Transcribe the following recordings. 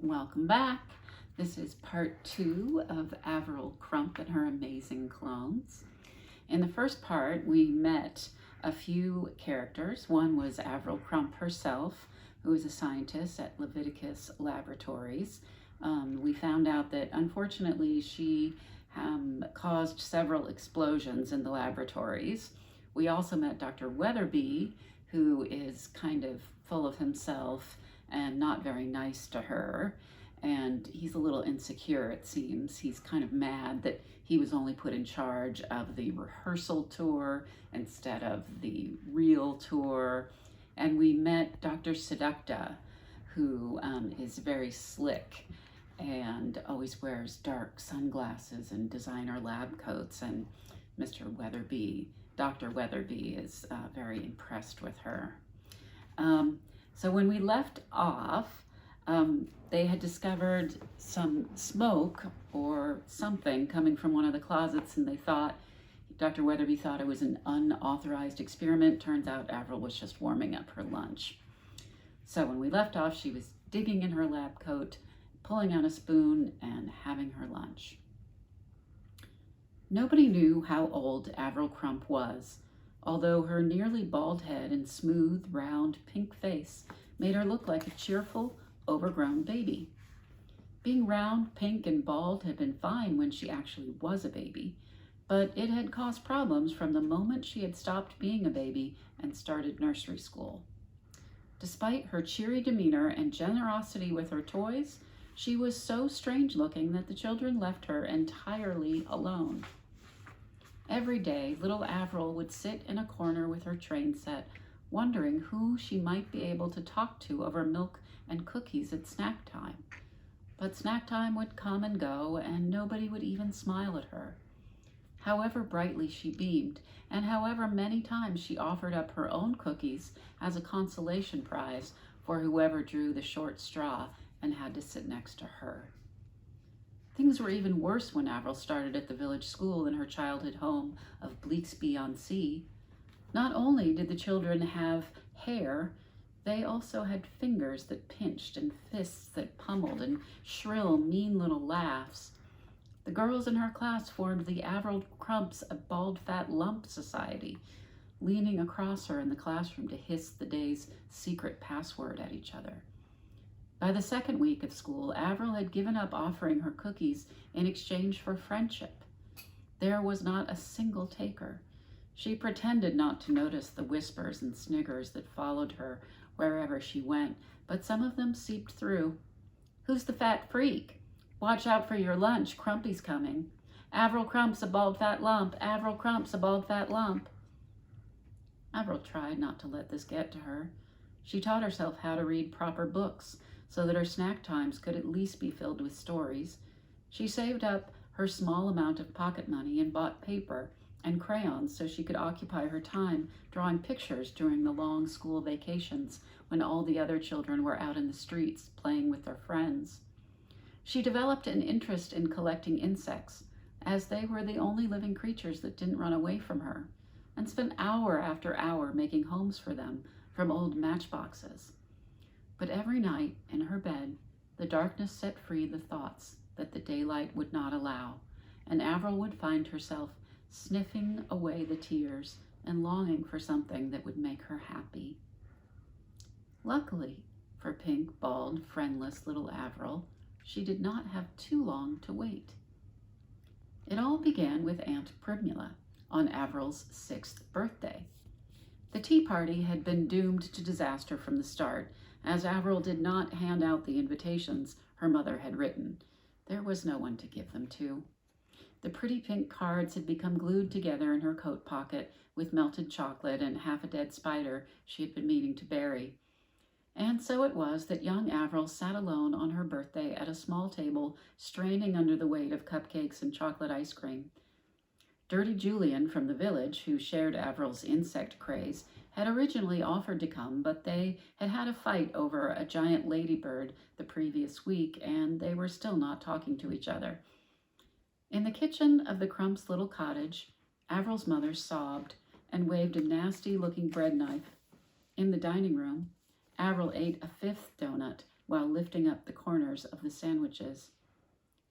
Welcome back. This is part 2 of Avril Crump and her amazing clones. In the first part, we met a few characters. One was Avril Crump herself, who is a scientist at Leviticus Laboratories. We found out that unfortunately she caused several explosions in the laboratories. We also met Dr. Weatherby, who is kind of full of himself and not very nice to her. And he's a little insecure, it seems. He's kind of mad that he was only put in charge of the rehearsal tour instead of the real tour. And we met Dr. Seducta, who is very slick and always wears dark sunglasses and designer lab coats. And Mr. Weatherby, Dr. Weatherby, is very impressed with her. So when we left off, they had discovered some smoke or something coming from one of the closets, and Dr. Weatherby thought it was an unauthorized experiment. Turns out Avril was just warming up her lunch. So when we left off, she was digging in her lab coat, pulling out a spoon, and having her lunch. Nobody knew how old Avril Crump was, although her nearly bald head and smooth, round, pink face made her look like a cheerful, overgrown baby. Being round, pink, and bald had been fine when she actually was a baby, but it had caused problems from the moment she had stopped being a baby and started nursery school. Despite her cheery demeanor and generosity with her toys, she was so strange-looking that the children left her entirely alone. Every day, little Avril would sit in a corner with her train set, wondering who she might be able to talk to over milk and cookies at snack time. But snack time would come and go, and nobody would even smile at her. However brightly she beamed, and however many times she offered up her own cookies as a consolation prize for whoever drew the short straw and had to sit next to her. Things were even worse when Avril started at the village school in her childhood home of Bleaksby-on-Sea. Not only did the children have hair, they also had fingers that pinched and fists that pummeled and shrill, mean little laughs. The girls in her class formed the Avril Crumps a Bald Fat Lump Society, leaning across her in the classroom to hiss the day's secret password at each other. By the second week of school, Avril had given up offering her cookies in exchange for friendship. There was not a single taker. She pretended not to notice the whispers and sniggers that followed her wherever she went, but some of them seeped through. "Who's the fat freak? Watch out for your lunch, Crumpy's coming. Avril Crump's a bald fat lump. Avril Crump's a bald fat lump." Avril tried not to let this get to her. She taught herself how to read proper books so that her snack times could at least be filled with stories. She saved up her small amount of pocket money and bought paper and crayons so she could occupy her time drawing pictures during the long school vacations when all the other children were out in the streets playing with their friends. She developed an interest in collecting insects, as they were the only living creatures that didn't run away from her, and spent hour after hour making homes for them from old matchboxes. But every night, in her bed, the darkness set free the thoughts that the daylight would not allow, and Avril would find herself sniffing away the tears and longing for something that would make her happy. Luckily for pink, bald, friendless little Avril, she did not have too long to wait. It all began with Aunt Primula on Avril's 6th birthday. The tea party had been doomed to disaster from the start, as Avril did not hand out the invitations her mother had written. There was no one to give them to. The pretty pink cards had become glued together in her coat pocket with melted chocolate and half a dead spider she had been meaning to bury. And so it was that young Avril sat alone on her birthday at a small table, straining under the weight of cupcakes and chocolate ice cream. Dirty Julian from the village, who shared Avril's insect craze, had originally offered to come, but they had had a fight over a giant ladybird the previous week, and they were still not talking to each other. In the kitchen of the Crumps' little cottage, Avril's mother sobbed and waved a nasty-looking bread knife. In the dining room, Avril ate a 5th donut while lifting up the corners of the sandwiches.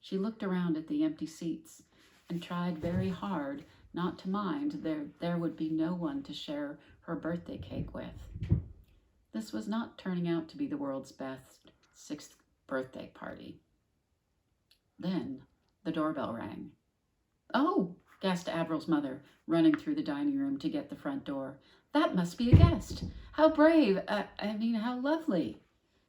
She looked around at the empty seats and tried very hard not to mind there would be no one to share her birthday cake with. This was not turning out to be the world's best 6th birthday party. Then the doorbell rang. "Oh," gasped Avril's mother, running through the dining room to get the front door. "That must be a guest. How brave, how lovely."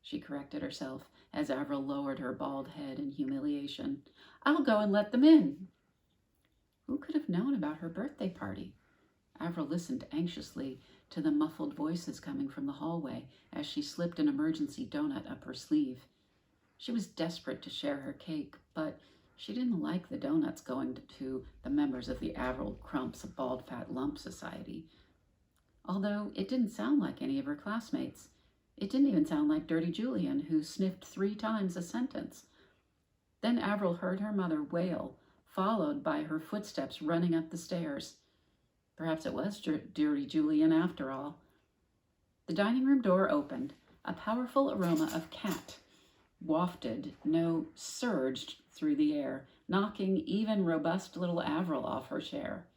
She corrected herself as Avril lowered her bald head in humiliation. "I'll go and let them in." Who could have known about her birthday party? Avril listened anxiously to the muffled voices coming from the hallway as she slipped an emergency donut up her sleeve. She was desperate to share her cake, but she didn't like the donuts going to the members of the Avril Crump's Bald Fat Lump Society. Although it didn't sound like any of her classmates. It didn't even sound like Dirty Julian, who sniffed 3 times a sentence. Then Avril heard her mother wail, followed by her footsteps running up the stairs. Perhaps it was Dirty Julian after all. The dining room door opened. A powerful aroma of cat surged through the air, knocking even robust little Avril off her chair.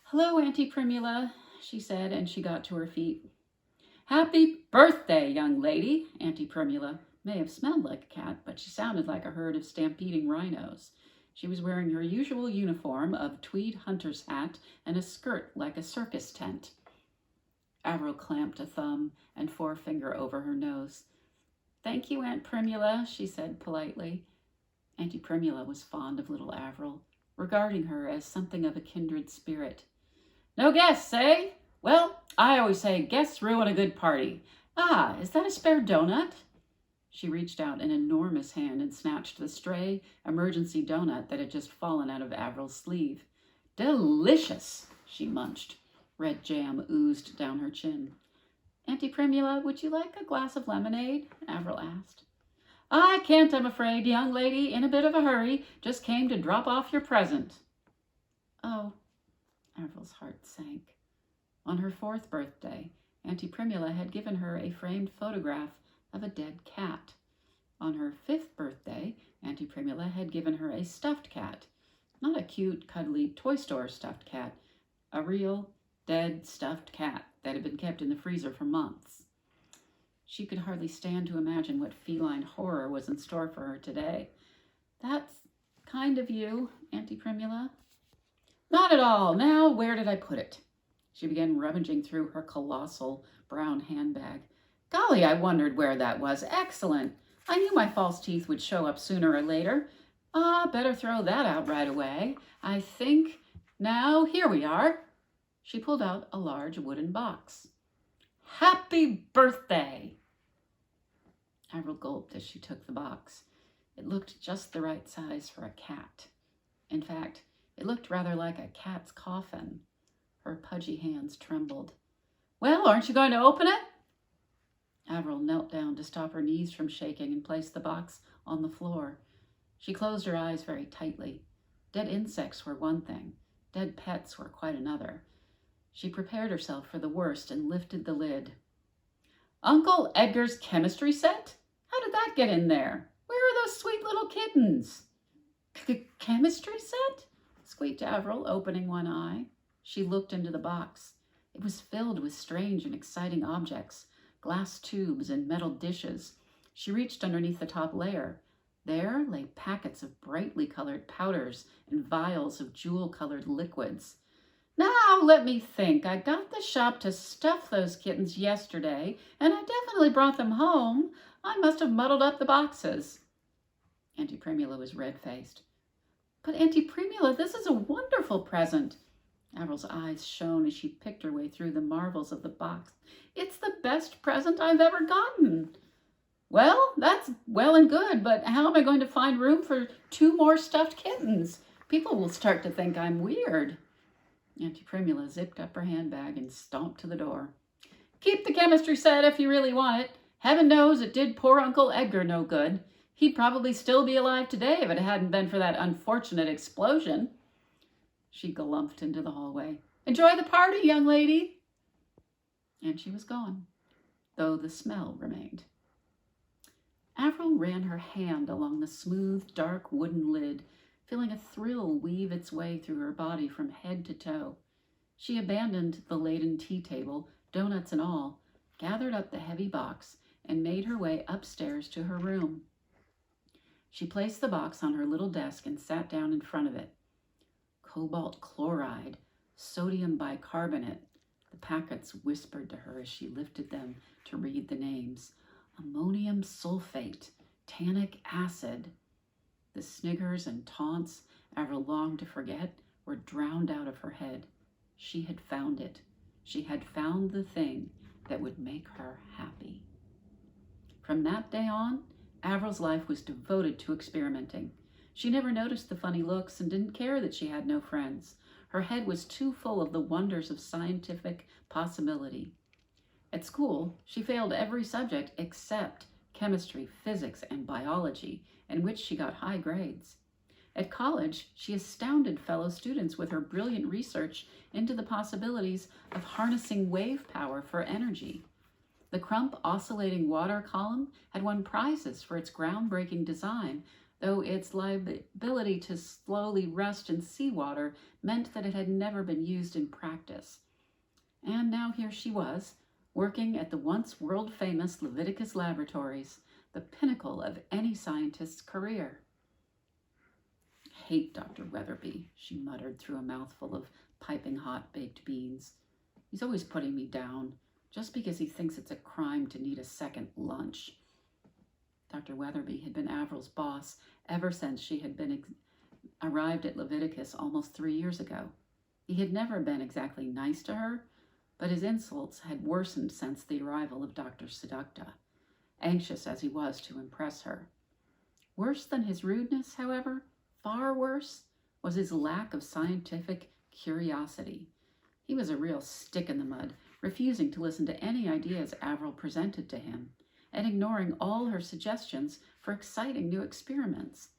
"Hello, Auntie Primula," she said, and she got to her feet. "Happy birthday, young lady." Auntie Primula may have smelled like a cat, but she sounded like a herd of stampeding rhinos. She was wearing her usual uniform of tweed hunter's hat and a skirt like a circus tent. Avril clamped a thumb and forefinger over her nose. "Thank you, Aunt Primula," she said politely. Auntie Primula was fond of little Avril, regarding her as something of a kindred spirit. "No guests, eh? Well, I always say guests ruin a good party. Ah, is that a spare donut?" She reached out an enormous hand and snatched the stray emergency donut that had just fallen out of Avril's sleeve. "Delicious," she munched. Red jam oozed down her chin. "Auntie Primula, would you like a glass of lemonade?" Avril asked. "I can't, I'm afraid, young lady. In a bit of a hurry. Just came to drop off your present." "Oh." Avril's heart sank. On her 4th birthday, Auntie Primula had given her a framed photograph of a dead cat. On her 5th birthday, Auntie Primula had given her a stuffed cat. Not a cute, cuddly toy store stuffed cat. A real, dead, stuffed cat that had been kept in the freezer for months. She could hardly stand to imagine what feline horror was in store for her today. "That's kind of you, Auntie Primula." "Not at all. Now, where did I put it?" She began rummaging through her colossal brown handbag. "Golly, I wondered where that was. Excellent. I knew my false teeth would show up sooner or later. Better throw that out right away. I think, now, here we are." She pulled out a large wooden box. "Happy birthday!" Avril gulped as she took the box. It looked just the right size for a cat. In fact, it looked rather like a cat's coffin. Her pudgy hands trembled. "Well, aren't you going to open it?" Avril knelt down to stop her knees from shaking and placed the box on the floor. She closed her eyes very tightly. Dead insects were one thing. Dead pets were quite another. She prepared herself for the worst and lifted the lid. "Uncle Edgar's chemistry set? How did that get in there? Where are those sweet little kittens?" Chemistry set?" squeaked Avril, opening one eye. She looked into the box. It was filled with strange and exciting objects, glass tubes and metal dishes. She reached underneath the top layer. There lay packets of brightly colored powders and vials of jewel-colored liquids. "Now, let me think. I got the shop to stuff those kittens yesterday, and I definitely brought them home. I must have muddled up the boxes." Auntie Primula was red-faced. "But Auntie Primula, this is a wonderful present." Avril's eyes shone as she picked her way through the marvels of the box. "It's the best present I've ever gotten." "Well, that's well and good, but how am I going to find room for 2 more stuffed kittens? People will start to think I'm weird." Auntie Primula zipped up her handbag and stomped to the door. "Keep the chemistry set if you really want it. Heaven knows it did poor Uncle Edgar no good. He'd probably still be alive today if it hadn't been for that unfortunate explosion." She galumped into the hallway. "Enjoy the party, young lady." And she was gone, though the smell remained. Avril ran her hand along the smooth, dark wooden lid, feeling a thrill weave its way through her body from head to toe. She abandoned the laden tea table, donuts and all, gathered up the heavy box, and made her way upstairs to her room. She placed the box on her little desk and sat down in front of it. Cobalt chloride, sodium bicarbonate, the packets whispered to her as she lifted them to read the names. Ammonium sulfate, tannic acid. The sniggers and taunts Avril longed to forget were drowned out of her head. She had found it. She had found the thing that would make her happy. From that day on, Avril's life was devoted to experimenting. She never noticed the funny looks and didn't care that she had no friends. Her head was too full of the wonders of scientific possibility. At school, she failed every subject except chemistry, physics, and biology, in which she got high grades. At college, she astounded fellow students with her brilliant research into the possibilities of harnessing wave power for energy. The Crump oscillating water column had won prizes for its groundbreaking design, though its liability to slowly rust in seawater meant that it had never been used in practice. And now here she was, working at the once world-famous Leviticus Laboratories, the pinnacle of any scientist's career. "I hate Dr. Weatherby," she muttered through a mouthful of piping hot baked beans. "He's always putting me down, just because he thinks it's a crime to need a second lunch." Dr. Weatherby had been Avril's boss ever since she had arrived at Leviticus almost 3 years ago. He had never been exactly nice to her, but his insults had worsened since the arrival of Dr. Seducta, anxious as he was to impress her. Worse than his rudeness, however, far worse, was his lack of scientific curiosity. He was a real stick in the mud, refusing to listen to any ideas Avril presented to him, and ignoring all her suggestions for exciting new experiments.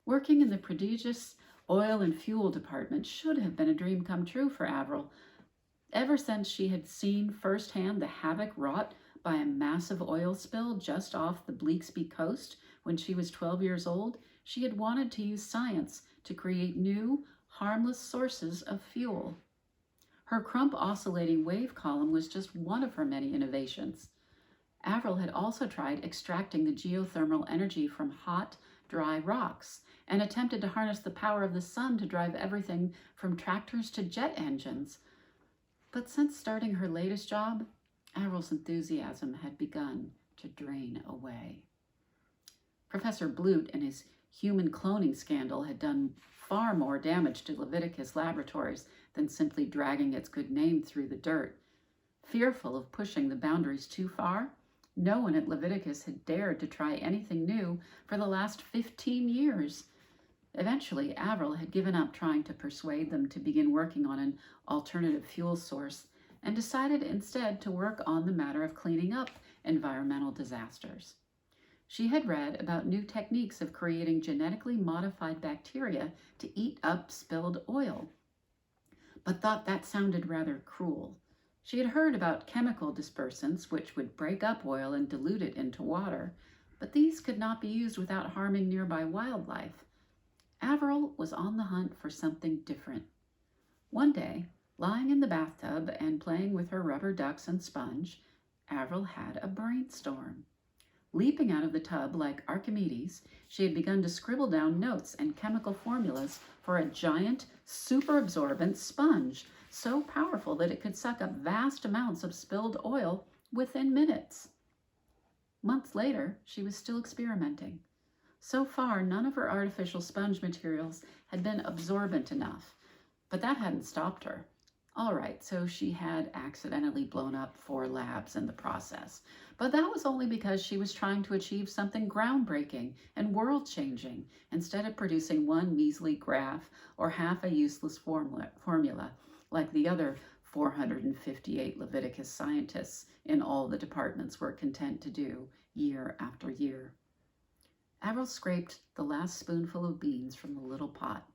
Working in the prodigious oil and fuel department should have been a dream come true for Avril. Ever since she had seen firsthand the havoc wrought by a massive oil spill just off the Bleaksby coast when she was 12 years old, she had wanted to use science to create new, harmless sources of fuel. Her Crump oscillating wave column was just one of her many innovations. Avril had also tried extracting the geothermal energy from hot, dry rocks and attempted to harness the power of the sun to drive everything from tractors to jet engines. But since starting her latest job, Avril's enthusiasm had begun to drain away. Professor Blute and his human cloning scandal had done far more damage to Leviticus Laboratories than simply dragging its good name through the dirt. Fearful of pushing the boundaries too far, no one at Leviticus had dared to try anything new for the last 15 years. Eventually, Avril had given up trying to persuade them to begin working on an alternative fuel source and decided instead to work on the matter of cleaning up environmental disasters. She had read about new techniques of creating genetically modified bacteria to eat up spilled oil, but thought that sounded rather cruel. She had heard about chemical dispersants which would break up oil and dilute it into water, but these could not be used without harming nearby wildlife. Avril was on the hunt for something different. One day, lying in the bathtub and playing with her rubber ducks and sponge, Avril had a brainstorm. Leaping out of the tub like Archimedes, she had begun to scribble down notes and chemical formulas for a giant, super-absorbent sponge, so powerful that it could suck up vast amounts of spilled oil within minutes. Months later, she was still experimenting. So far, none of her artificial sponge materials had been absorbent enough, but that hadn't stopped her. All right, so she had accidentally blown up 4 labs in the process, but that was only because she was trying to achieve something groundbreaking and world-changing instead of producing one measly graph or half a useless formula like the other 458 Leviticus scientists in all the departments were content to do year after year. Avril scraped the last spoonful of beans from the little pot.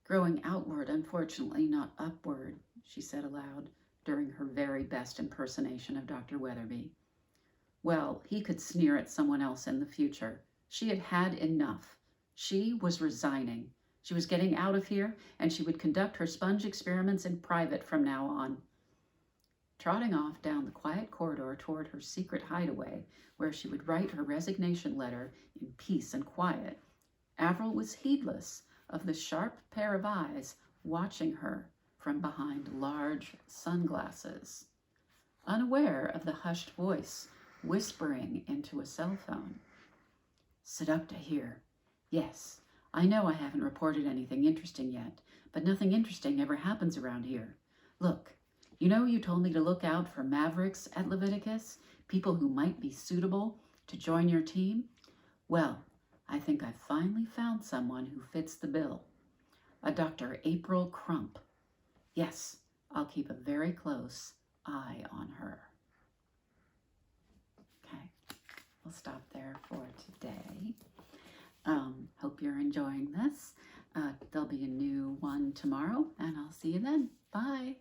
"Growing outward, unfortunately, not upward," she said aloud during her very best impersonation of Dr. Weatherby. Well, he could sneer at someone else in the future. She had had enough. She was resigning. She was getting out of here, and she would conduct her sponge experiments in private from now on. Trotting off down the quiet corridor toward her secret hideaway, where she would write her resignation letter in peace and quiet, Avril was heedless of the sharp pair of eyes watching her from behind large sunglasses, unaware of the hushed voice whispering into a cell phone. Seducta here. Yes, I know I haven't reported anything interesting yet, but nothing interesting ever happens around here. Look, you know you told me to look out for mavericks at Leviticus, people who might be suitable to join your team? Well, I think I've finally found someone who fits the bill. A Dr. Avril Crump. Yes, I'll keep a very close eye on her. Okay, we'll stop there for today. Hope you're enjoying this. There'll be a new one tomorrow, and I'll see you then. Bye.